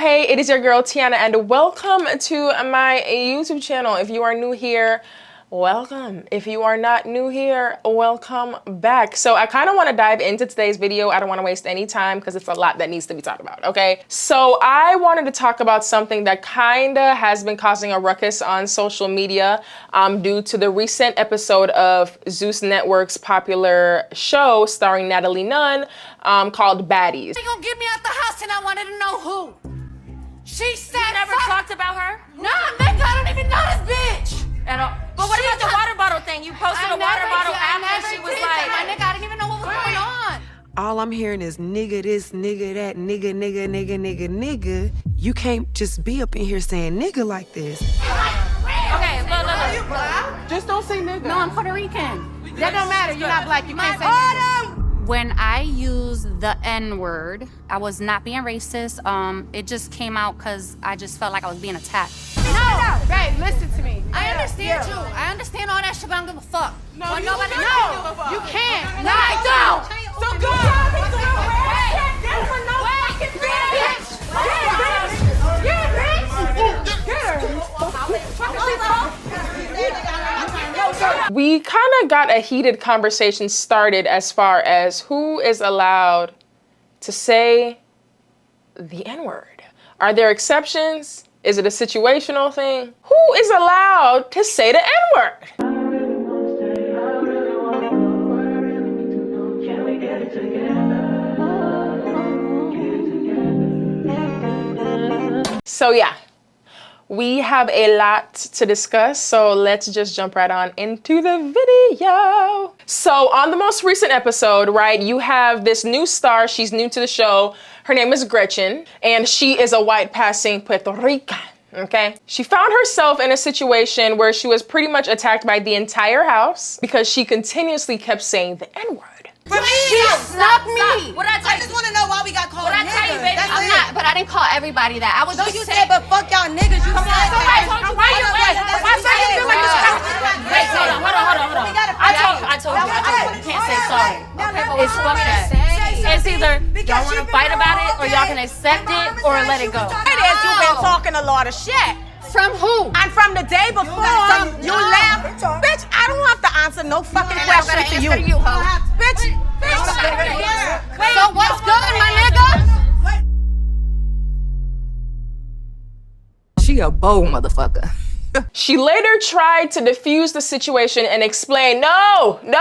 hey, it is your girl Tiana and welcome to my YouTube channel. If you are new here, welcome. If you are not new here, welcome back. So I kind of want to dive into today's video. I don't want to waste any time because it's a lot that needs to be talked about, okay? So I wanted to talk about something that kind of has been causing a ruckus on social media due to the recent episode of Zeus Network's popular show starring Natalie Nunn called Baddies. They gonna get me out the house and I wanted to know who. She said you never talked about her? No, nigga, I don't even know this bitch. At all. But what about the water bottle thing? You posted a water bottle after she was like, my nigga, I didn't even know what was going on. All I'm hearing is nigga this, nigga that, nigga, nigga, nigga, nigga, nigga. You can't just be up in here saying nigga like this. okay, look. Just don't say nigga. No, I'm Puerto Rican. That don't matter. You're not black. You can't say nigga. When I use the N-word, I was not being racist. It just came out because I just felt like I was being attacked. No, babe, listen to me. I understand you. I understand all that shit, but I don't give a fuck. No, you can't. No, I don't. So go. We kind of got a heated conversation started as far as who is allowed to say the N-word. Are there exceptions? Is it a situational thing? Who is allowed to say the N-word? So yeah, we have a lot to discuss, so let's just jump right on into the video. So on the most recent episode, right, you have this new star. She's new to the show. Her name is Gretchen, and she is a white passing Puerto Rican, okay? She found herself in a situation where she was pretty much attacked by the entire house because she continuously kept saying the N-word. She snuck me. What I just want to know why we got called What I tell you, baby? I'm not, but I didn't call everybody that. I was No, just you saying. said, but fuck y'all niggas. You said Wait, hold on. I told you. You can't say sorry. It's fuck that. It's either y'all want to fight about it or y'all can accept it or let it go. It is. You've been talking a lot of shit. From who? And from the day before, you left. Bitch, I don't have to answer no fucking question to you. You, ho. Bitch. So what's good, my nigga? She a bold motherfucker. She later tried to defuse the situation and explain, no, hello,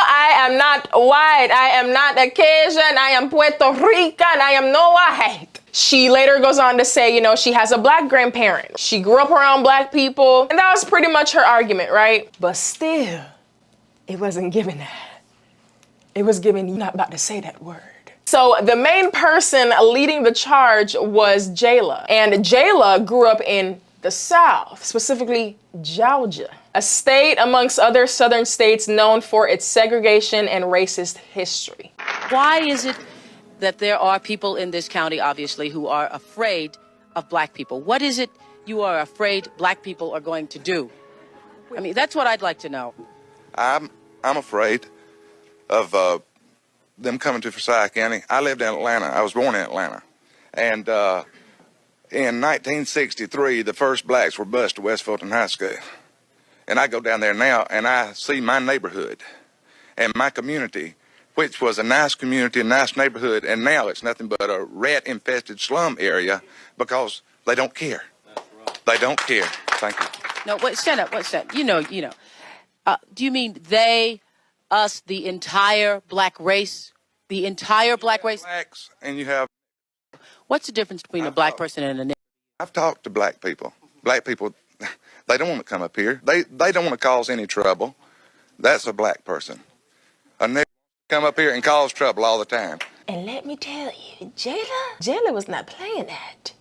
I am not white, I am not Caucasian, I am Puerto Rican, I am no white. She later goes on to say, you know, she has a black grandparent. She grew up around black people, and that was pretty much her argument, right? But still, it wasn't given that. It was given, you're not about to say that word. So the main person leading the charge was Jela, and Jela grew up in the South, specifically Georgia, a state amongst other southern states known for its segregation and racist history. Why is it that there are people in this county, obviously, who are afraid of black people? What is it you are afraid black people are going to do? I mean, that's what I'd like to know. I'm afraid of them coming to Forsyth County. I lived in Atlanta. I was born in Atlanta. And in 1963, the first blacks were bused to West Fulton High School. And I go down there now and I see my neighborhood and my community, which was a nice community, a nice neighborhood, and now it's nothing but a rat-infested slum area because they don't care. They don't care. Thank you. No, wait, stand up. What's that? You know. Do you mean they, us, the entire black race? The entire black race? Blacks, and you have... What's the difference between a black person and a nigger? I've talked to black people. Black people, they don't want to come up here. They don't want to cause any trouble. That's a black person. A nigger come up here and cause trouble all the time. And let me tell you, Jela was not playing that.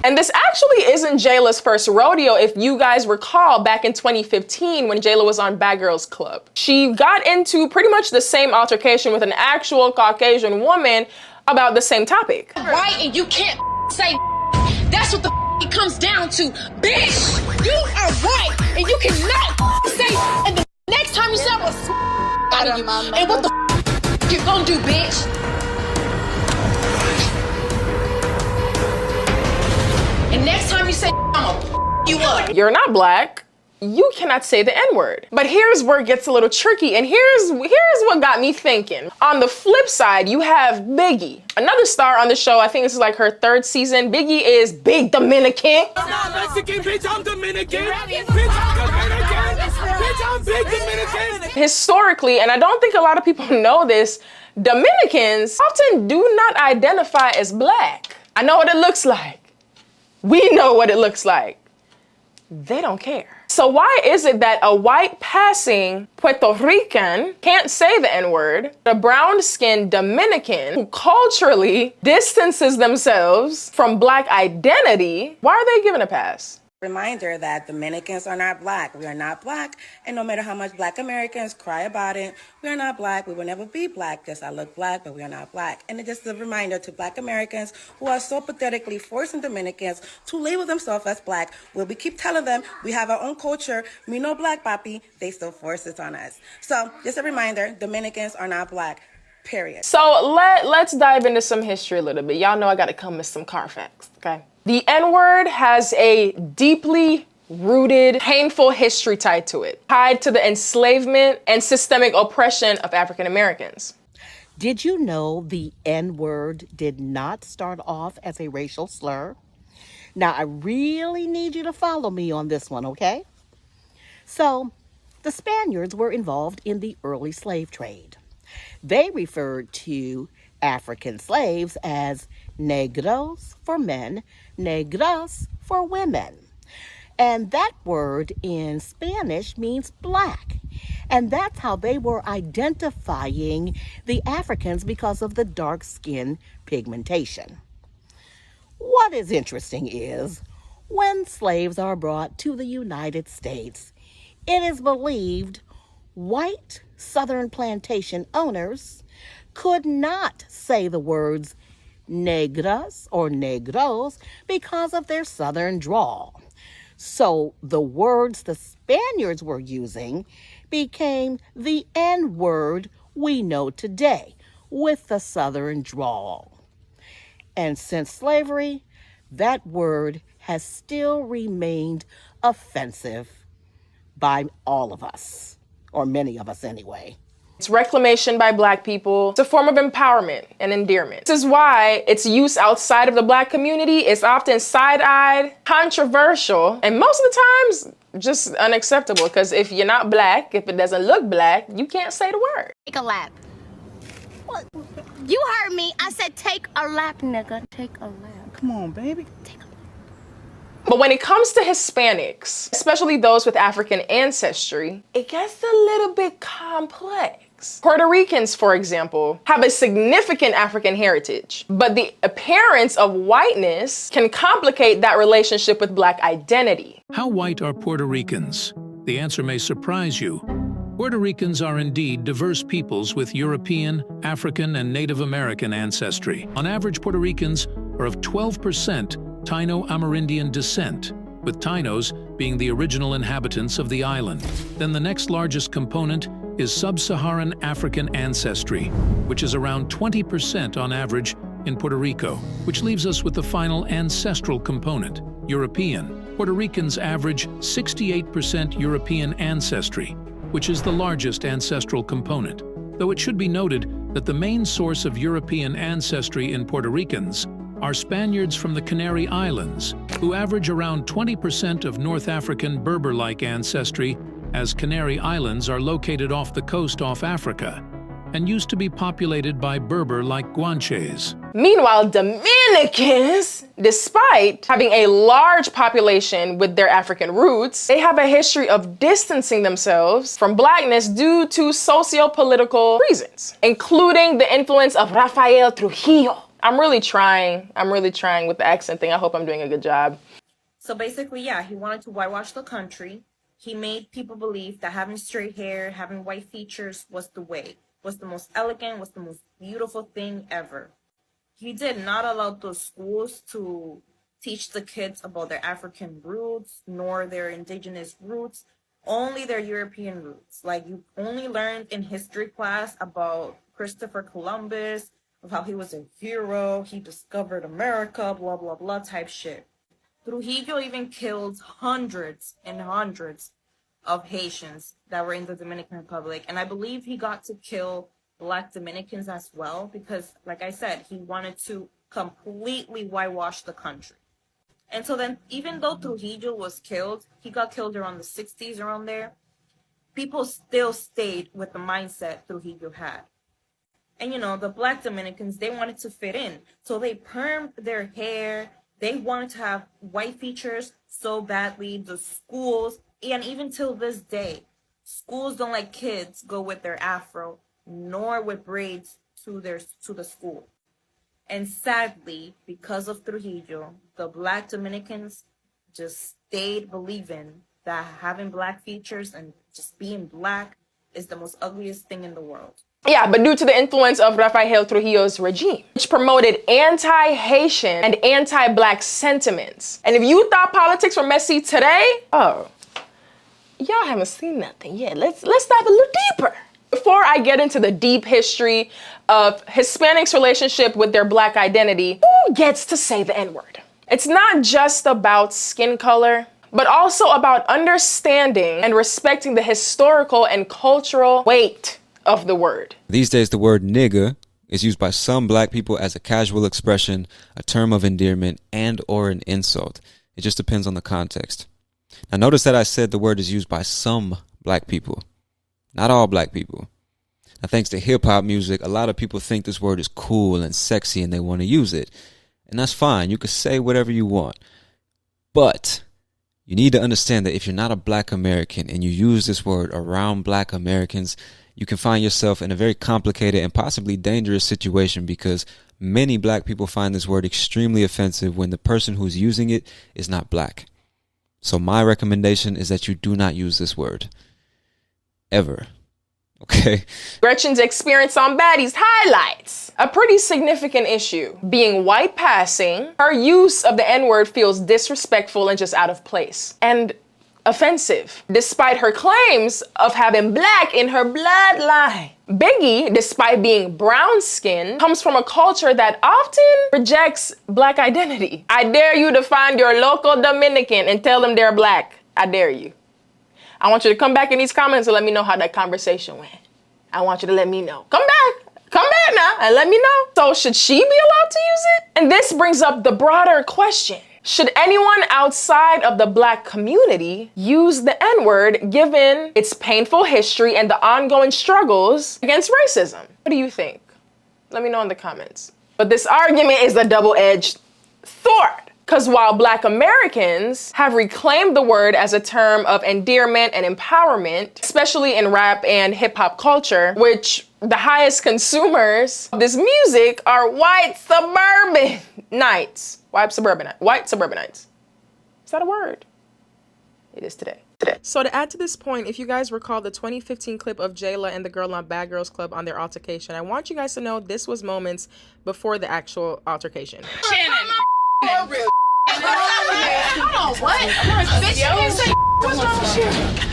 And this actually isn't Jela's first rodeo. If you guys recall, back in 2015 when Jela was on Bad Girls Club, she got into pretty much the same altercation with an actual Caucasian woman about the same topic. Right, and you can't say that's what the it comes down to, bitch. You are right, and you cannot say. And the next time you say I out of you. And what the you gonna do, bitch? And next time you say I'ma you up. You're not black. You cannot say the N-word. But here's where it gets a little tricky, and here's what got me thinking. On the flip side, you have Biggie, another star on the show. I think this is like her 3rd season. Biggie is big Dominican. I'm not Mexican, bitch, I'm Dominican. Bitch, I'm Dominican. Bitch, I'm big Dominican. Historically, and I don't think a lot of people know this, Dominicans often do not identify as black. I know what it looks like. We know what it looks like. They don't care. So why is it that a white passing Puerto Rican can't say the N-word, a brown-skinned Dominican who culturally distances themselves from black identity, why are they given a pass? Reminder that Dominicans are not black. We are not black. And no matter how much black Americans cry about it, we are not black. We will never be black. Yes, I look black, but we are not black. And it's just a reminder to black Americans who are so pathetically forcing Dominicans to label themselves as black. We keep telling them we have our own culture. We know black, papi. They still force it on us. So just a reminder, Dominicans are not black. Period. So let's dive into some history a little bit. Y'all know I gotta come with some car facts, okay? The N-word has a deeply rooted, painful history tied to it, tied to the enslavement and systemic oppression of African Americans. Did you know the N-word did not start off as a racial slur? Now, I really need you to follow me on this one, okay? So, the Spaniards were involved in the early slave trade. They referred to African slaves as negros for men, negras for women. And that word in Spanish means black. And that's how they were identifying the Africans because of the dark skin pigmentation. What is interesting is when slaves are brought to the United States, it is believed white Southern plantation owners could not say the words negras or negros because of their Southern drawl. So the words the Spaniards were using became the N-word we know today with the Southern drawl. And since slavery, that word has still remained offensive by all of us, or many of us anyway. It's reclamation by black people. It's a form of empowerment and endearment. This is why its use outside of the black community is often side-eyed, controversial, and most of the times just unacceptable. Because if you're not black, if it doesn't look black, you can't say the word. Take a lap. What? You heard me. I said take a lap, nigga. Take a lap. Come on, baby. Take a lap. But when it comes to Hispanics, especially those with African ancestry, it gets a little bit complex. Puerto Ricans, for example, have a significant African heritage, but the appearance of whiteness can complicate that relationship with black identity. How white are Puerto Ricans? The answer may surprise you. Puerto Ricans are indeed diverse peoples with European, African, and Native American ancestry. On average, Puerto Ricans are of 12% Taino-Amerindian descent, with Tainos being the original inhabitants of the island. Then the next largest component is sub-Saharan African ancestry, which is around 20% on average in Puerto Rico, which leaves us with the final ancestral component, European. Puerto Ricans average 68% European ancestry, which is the largest ancestral component, though it should be noted that the main source of European ancestry in Puerto Ricans are Spaniards from the Canary Islands, who average around 20% of North African Berber-like ancestry, as Canary Islands are located off the coast off Africa and used to be populated by Berber-like Guanches. Meanwhile, Dominicans, despite having a large population with their African roots, they have a history of distancing themselves from blackness due to socio-political reasons, including the influence of Rafael Trujillo. I'm really trying with the accent thing. I hope I'm doing a good job. So basically, yeah, he wanted to whitewash the country. He made people believe that having straight hair, having white features was the way, was the most elegant, was the most beautiful thing ever. He did not allow the schools to teach the kids about their African roots, nor their indigenous roots. only their European roots. Like, you only learned in history class about Christopher Columbus, of how he was a hero, he discovered America, blah, blah, blah type shit. Trujillo even killed hundreds and hundreds of Haitians that were in the Dominican Republic. And I believe he got to kill Black Dominicans as well, because, like I said, he wanted to completely whitewash the country. And so then, even though Trujillo was killed, he got killed around the 60s, around there, people still stayed with the mindset Trujillo had. And, you know, the Black Dominicans, they wanted to fit in. So they permed their hair. They wanted to have white features so badly. The schools, and even till this day, schools don't let kids go with their afro, nor with braids to the school. And sadly, because of Trujillo, the Black Dominicans just stayed believing that having Black features and just being Black is the most ugliest thing in the world. Yeah, but due to the influence of Rafael Trujillo's regime, which promoted anti-Haitian and anti-Black sentiments. And if you thought politics were messy today, oh, y'all haven't seen nothing yet. Let's dive a little deeper. Before I get into the deep history of Hispanics' relationship with their Black identity, who gets to say the N-word? It's not just about skin color, but also about understanding and respecting the historical and cultural weight of the word. These days, the word nigga is used by some Black people as a casual expression, a term of endearment, and or an insult. It just depends on the context. Now, notice that I said the word is used by some Black people. Not all Black people. Now, thanks to hip-hop music, a lot of people think this word is cool and sexy and they want to use it. And that's fine. You can say whatever you want. But you need to understand that if you're not a Black American and you use this word around Black Americans, you can find yourself in a very complicated and possibly dangerous situation, because many Black people find this word extremely offensive when the person who's using it is not Black. So my recommendation is that you do not use this word. Ever. Okay? Gretchen's experience on Baddies highlights a pretty significant issue. Being white passing, her use of the N-word feels disrespectful and just out of place. And offensive, despite her claims of having Black in her bloodline. Biggie, despite being brown-skinned, comes from a culture that often rejects Black identity. I dare you to find your local Dominican and tell them they're Black. I dare you. I want you to come back in these comments and let me know how that conversation went. I want you to let me know. Come back now and let me know. So should she be allowed to use it? And this brings up the broader question. Should anyone outside of the Black community use the N-word given its painful history and the ongoing struggles against racism? What do you think? Let me know in the comments. But this argument is a double-edged sword. Because while Black Americans have reclaimed the word as a term of endearment and empowerment, especially in rap and hip hop culture, which the highest consumers of this music are white suburbanites. White suburbanites. Is that a word? It is today. So to add to this point, if you guys recall the 2015 clip of Jela and the girl on Bad Girls Club on their altercation, I want you guys to know this was moments before the actual altercation. Shannon. Hold on, what? Bitch, you can't say what's wrong with you?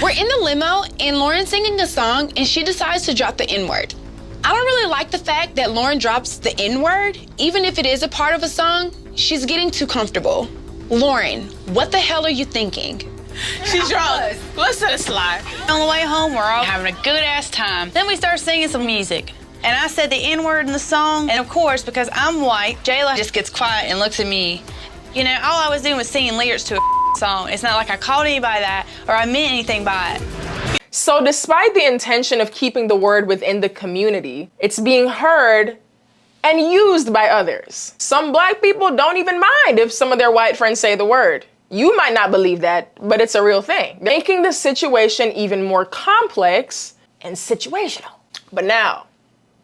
We're in the limo and Lauren's singing a song and she decides to drop the N-word. I don't really like the fact that Lauren drops the N-word. Even if it is a part of a song, she's getting too comfortable. Lauren, what the hell are you thinking? She's drunk. Let's let it slide. On the way home, we're all having a good-ass time. Then we start singing some music. And I said the N-word in the song. And of course, because I'm white, Jayla just gets quiet and looks at me. You know, all I was doing was singing lyrics to a song. It's not like I called anybody that or I meant anything by it. So despite the intention of keeping the word within the community, it's being heard and used by others. Some Black people don't even mind if some of their white friends say the word. You might not believe that, but it's a real thing, making the situation even more complex and situational. But now,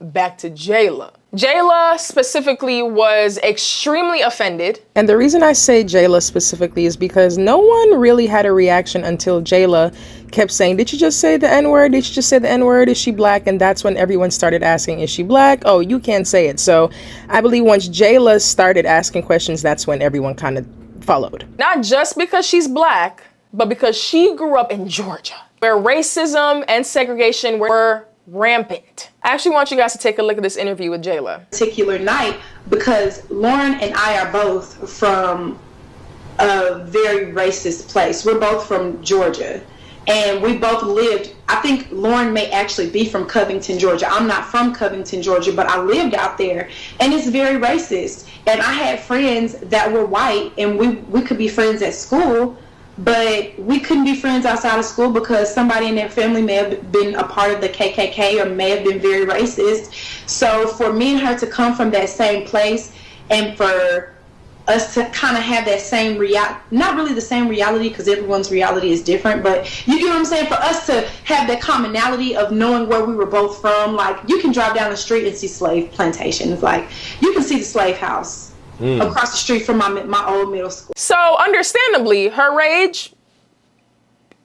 back to Jela. Jela specifically was extremely offended. And the reason I say Jela specifically is because no one really had a reaction until Jela kept saying, did you just say the N-word? Did you just say the N-word? Is she Black? And that's when everyone started asking, is she Black? Oh, you can't say it. So I believe once Jela started asking questions, that's when everyone kind of followed. Not just because she's Black, but because she grew up in Georgia. where racism and segregation were rampant. I actually want you guys to take a look at this interview with Jela. Particular night, because Lauren and I are both from a very racist place. We're both from Georgia, and we both lived, I think Lauren may actually be from Covington, Georgia. I'm not from Covington, Georgia, but I lived out there, and it's very racist. And I had friends that were white, and we could be friends at school, but we couldn't be friends outside of school because somebody in their family may have been a part of the KKK or may have been very racist. So for me and her to come from that same place, and for us to kind of have that same not really the same reality, because everyone's reality is different, but you get what I'm saying, for us to have that commonality of knowing where we were both from. Like, you can drive down the street and see slave plantations, like you can see the slave house across the street from my old middle school. So understandably, her rage,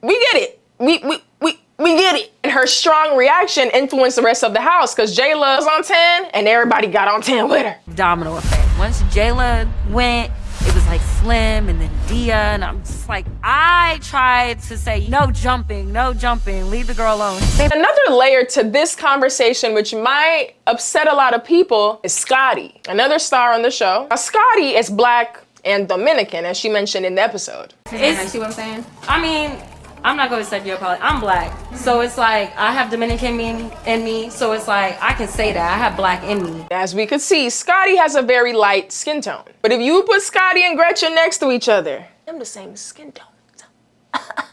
we get it, we get it, and her strong reaction influenced the rest of the house, because Jela was on 10 and everybody got on 10 with her. Domino effect. Once Jela went, it was like Slim and then Dia, and I'm just like, I tried to say, no jumping, leave the girl alone. Another layer to this conversation, which might upset a lot of people, is Scotty, another star on the show. Now, Scotty is Black and Dominican, as she mentioned in the episode. You see what I'm saying? I mean, I'm not going to accept your apology. I'm Black. So it's like, I have Dominican in me. So it's like, I can say that. I have Black in me. As we could see, Scotty has a very light skin tone. But if you put Scotty and Gretchen next to each other, they're the same skin tone.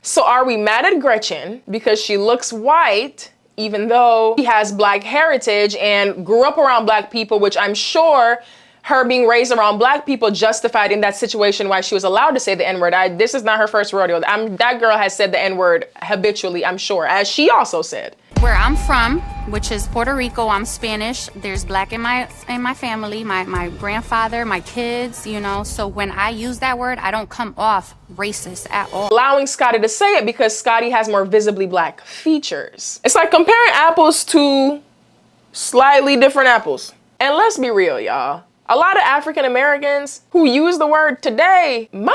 So are we mad at Gretchen because she looks white, even though she has Black heritage and grew up around Black people, which I'm sure her being raised around Black people justified in that situation why she was allowed to say the N-word. This is not her first rodeo. That girl has said the N-word habitually, I'm sure, as she also said. Where I'm from, which is Puerto Rico, I'm Spanish. There's Black in my family, my grandfather, my kids, you know. So when I use that word, I don't come off racist at all. Allowing Scotty to say it because Scotty has more visibly Black features. It's like comparing apples to slightly different apples. And let's be real, y'all. A lot of African Americans who use the word today don't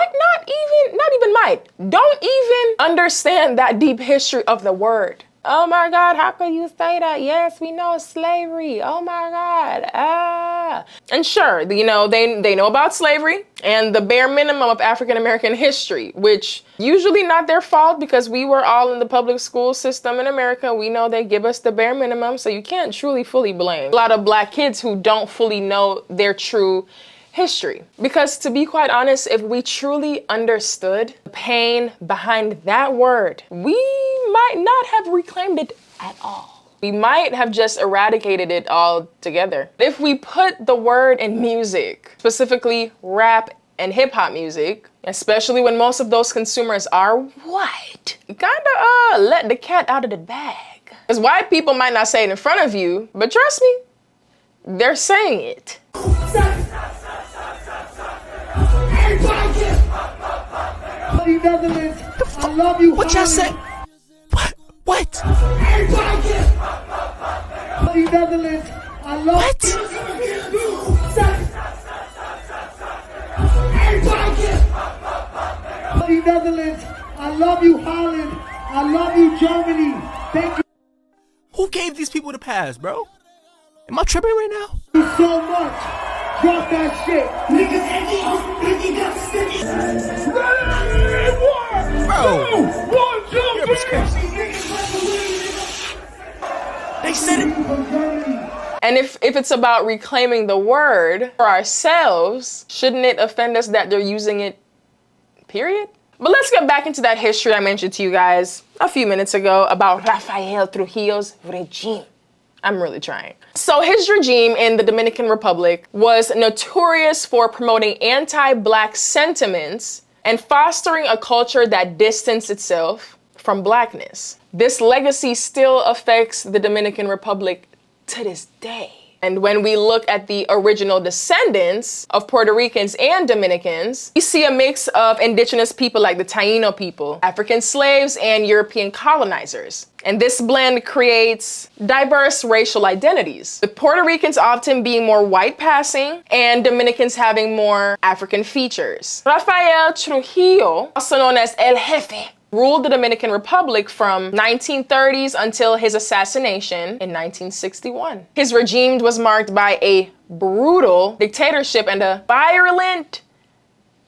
even understand that deep history of the word. Oh my God, how could you say that? Yes, we know slavery. Oh my God, And sure, you know, they know about slavery and the bare minimum of African American history, which usually not their fault because we were all in the public school system in America. We know they give us the bare minimum, so you can't truly fully blame a lot of Black kids who don't fully know their true history. Because to be quite honest, if we truly understood the pain behind that word, we might not have reclaimed it at all. We might have just eradicated it altogether. If we put the word in music, specifically rap and hip hop music, especially when most of those consumers are white, you kinda let the cat out of the bag. Because white people might not say it in front of you, but trust me, they're saying it. Netherlands, I love you. What y'all say? What? Netherlands, I love you. Netherlands, I love you. Holland, I love you. Germany, thank you. Who gave these people the pass, bro? Am I tripping right now? Thank you so much. Drop that shit. Niggas They said it. And if it's about reclaiming the word for ourselves, shouldn't it offend us that they're using it, period? But let's get back into that history I mentioned to you guys a few minutes ago about Rafael Trujillo's regime. I'm really trying. So his regime in the Dominican Republic was notorious for promoting anti-Black sentiments and fostering a culture that distanced itself from Blackness. This legacy still affects the Dominican Republic to this day. And when we look at the original descendants of Puerto Ricans and Dominicans, we see a mix of indigenous people like the Taino people, African slaves, and European colonizers. And this blend creates diverse racial identities, with Puerto Ricans often being more white passing and Dominicans having more African features. Rafael Trujillo, also known as El Jefe, ruled the Dominican Republic from 1930s until his assassination in 1961. His regime was marked by a brutal dictatorship and a violent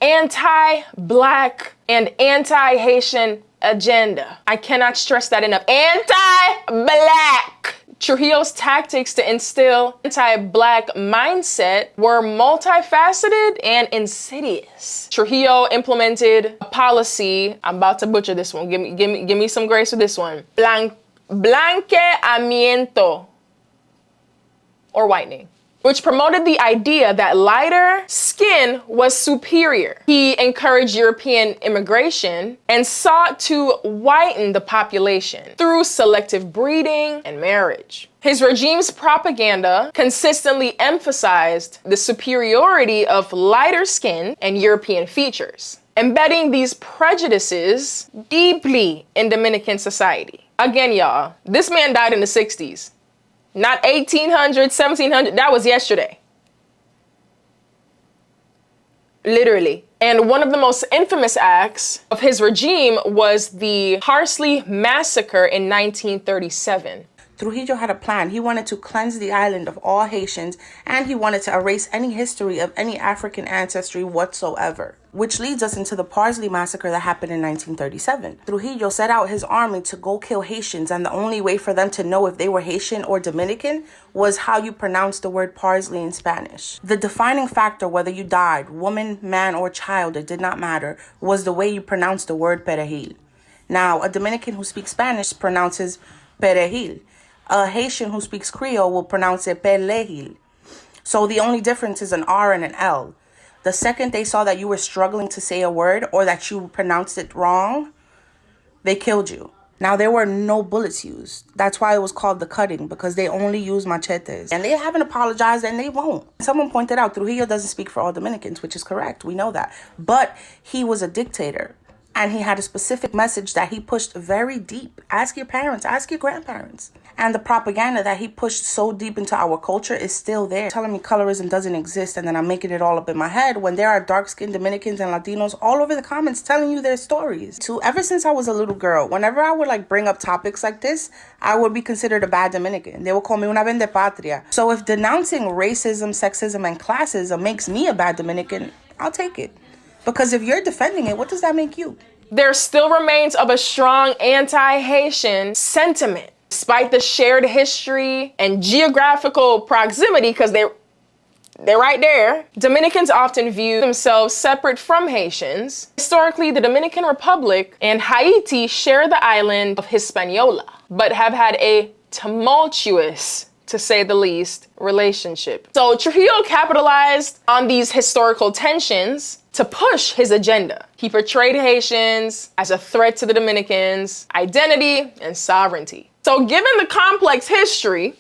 anti-Black and anti-Haitian agenda. I cannot stress that enough. Anti-Black. Trujillo's tactics to instill anti-Black mindset were multifaceted and insidious. Trujillo implemented a policy, I'm about to butcher this one, give me some grace with this one. Blanqueamiento, or whitening, which promoted the idea that lighter skin was superior. He encouraged European immigration and sought to whiten the population through selective breeding and marriage. His regime's propaganda consistently emphasized the superiority of lighter skin and European features, embedding these prejudices deeply in Dominican society. Again, y'all, this man died in the 60s. Not 1800, 1700, that was yesterday. Literally. And one of the most infamous acts of his regime was the Parsley Massacre in 1937. Trujillo had a plan. He wanted to cleanse the island of all Haitians, and he wanted to erase any history of any African ancestry whatsoever. Which leads us into the Parsley Massacre that happened in 1937. Trujillo set out his army to go kill Haitians, and the only way for them to know if they were Haitian or Dominican was how you pronounce the word parsley in Spanish. The defining factor, whether you died, woman, man, or child, it did not matter, was the way you pronounced the word perejil. Now, a Dominican who speaks Spanish pronounces perejil. A Haitian who speaks Creole will pronounce it pelejil. So the only difference is an R and an L. The second they saw that you were struggling to say a word or that you pronounced it wrong, they killed you. Now, there were no bullets used. That's why it was called the cutting, because they only use machetes. And they haven't apologized, and they won't. Someone pointed out Trujillo doesn't speak for all Dominicans, which is correct. We know that. But he was a dictator. And he had a specific message that he pushed very deep. Ask your parents, ask your grandparents. And the propaganda that he pushed so deep into our culture is still there. Telling me colorism doesn't exist and then I'm making it all up in my head when there are dark-skinned Dominicans and Latinos all over the comments telling you their stories. So ever since I was a little girl, whenever I would bring up topics like this, I would be considered a bad Dominican. They would call me una vendepatria. So if denouncing racism, sexism, and classism makes me a bad Dominican, I'll take it. Because if you're defending it, what does that make you? There still remains of a strong anti-Haitian sentiment, despite the shared history and geographical proximity, because they're right there. Dominicans often view themselves separate from Haitians. Historically, the Dominican Republic and Haiti share the island of Hispaniola, but have had a tumultuous, to say the least, relationship. So Trujillo capitalized on these historical tensions to push his agenda. He portrayed Haitians as a threat to the Dominicans' identity and sovereignty. So given the complex history,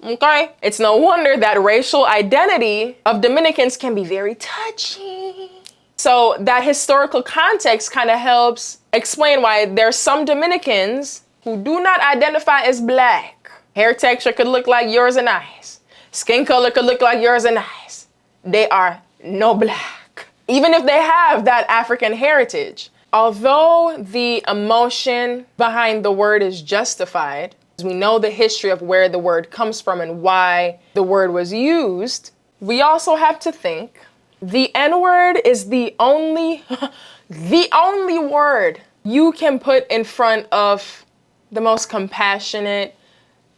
okay, it's no wonder that racial identity of Dominicans can be very touchy. So that historical context kind of helps explain why there's some Dominicans who do not identify as Black. Hair texture could look like yours and I's. Skin color could look like yours and I's. They are no Black, even if they have that African heritage. Although the emotion behind the word is justified, we know the history of where the word comes from and why the word was used, we also have to think the N-word is the only word you can put in front of the most compassionate,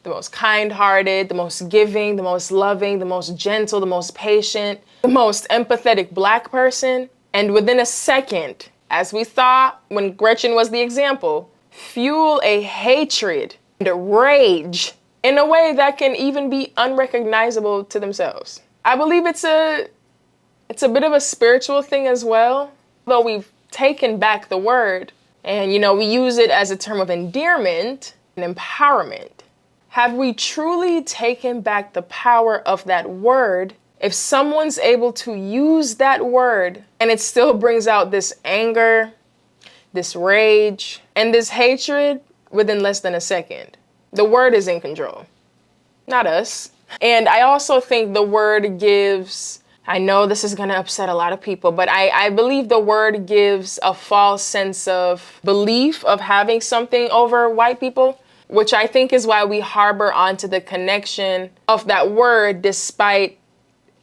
the most kind-hearted, the most giving, the most loving, the most gentle, the most patient, the most empathetic Black person. And within a second, as we saw when Gretchen was the example, fuel a hatred and a rage in a way that can even be unrecognizable to themselves. I believe it's a bit of a spiritual thing as well, though we've taken back the word and, we use it as a term of endearment and empowerment. Have we truly taken back the power of that word if someone's able to use that word and it still brings out this anger, this rage, and this hatred within less than a second? The word is in control, not us. And I also think the word gives I know this is going to upset a lot of people, but I believe the word gives a false sense of belief of having something over white people, which I think is why we harbor onto the connection of that word despite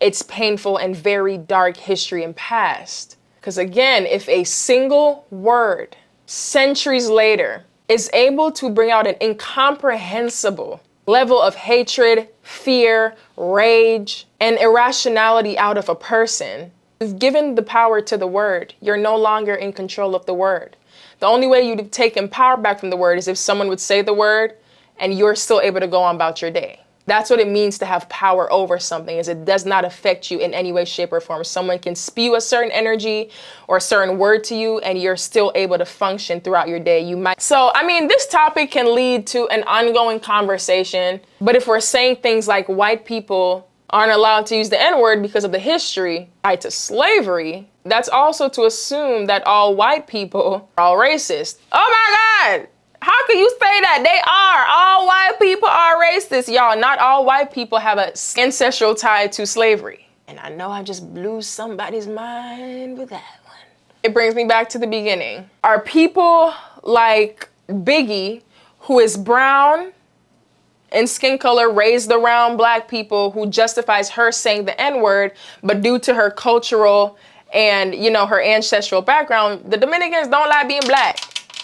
its painful and very dark history and past. Because again, if a single word centuries later is able to bring out an incomprehensible level of hatred, fear, rage, and irrationality out of a person, you've given the power to the word. You're no longer in control of the word. The only way you've taken power back from the word is if someone would say the word and you're still able to go on about your day. That's what it means to have power over something, is it does not affect you in any way, shape, or form. Someone can spew a certain energy or a certain word to you and you're still able to function throughout your day. So, I mean, this topic can lead to an ongoing conversation, but if we're saying things like white people aren't allowed to use the N-word because of the history tied to slavery, that's also to assume that all white people are all racist. Oh my God! How can you say that? They are. All white people are racist. Y'all, not all white people have an ancestral tie to slavery. And I know I just blew somebody's mind with that one. It brings me back to the beginning. Are people like Biggie, who is brown in skin color, raised around black people, who justifies her saying the N-word, but due to her cultural and, you know, her ancestral background, the Dominicans don't like being black.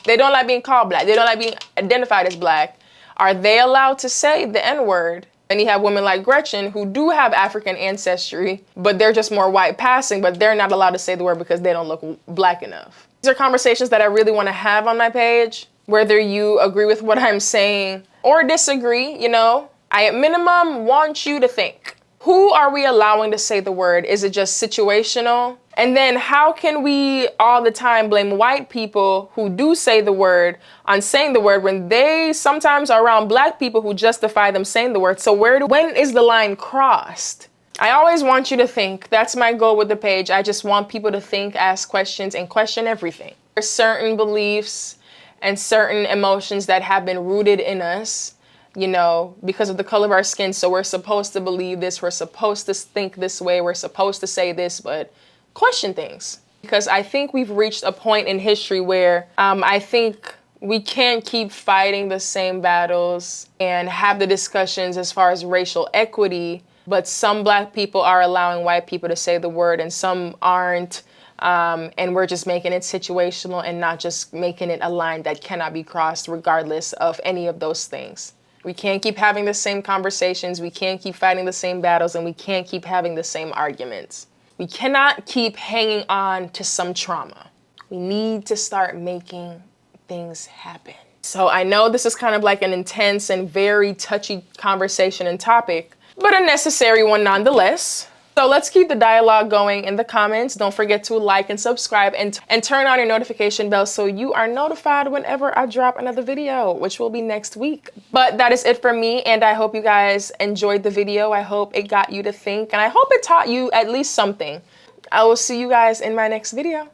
They don't like being called black. They don't like being identified as black. Are they allowed to say the N-word? And you have women like Gretchen who do have African ancestry, but they're just more white passing, but they're not allowed to say the word because they don't look black enough. These are conversations that I really want to have on my page, whether you agree with what I'm saying or disagree, you know. I at minimum want you to think. Who are we allowing to say the word? Is it just situational? And then how can we all the time blame white people who do say the word on saying the word when they sometimes are around black people who justify them saying the word? So when is the line crossed? I always want you to think. That's my goal with the page. I just want people to think, ask questions, and question everything. There's certain beliefs and certain emotions that have been rooted in us, you know, because of the color of our skin. So we're supposed to believe this, we're supposed to think this way, we're supposed to say this, but question things. Because I think we've reached a point in history where I think we can't keep fighting the same battles and have the discussions as far as racial equity, but some black people are allowing white people to say the word and some aren't. And we're just making it situational and not just making it a line that cannot be crossed regardless of any of those things. We can't keep having the same conversations, we can't keep fighting the same battles, and we can't keep having the same arguments. We cannot keep hanging on to some trauma. We need to start making things happen. So I know this is kind of like an intense and very touchy conversation and topic, but a necessary one nonetheless. So let's keep the dialogue going in the comments. Don't forget to like and subscribe and turn on your notification bell so you are notified whenever I drop another video, which will be next week. But that is it for me, and I hope you guys enjoyed the video. I hope it got you to think, and I hope it taught you at least something. I will see you guys in my next video.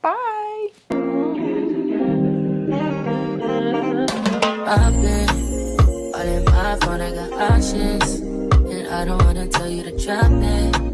Bye. I've been all in my phone, I got options. I don't wanna tell you to drop it.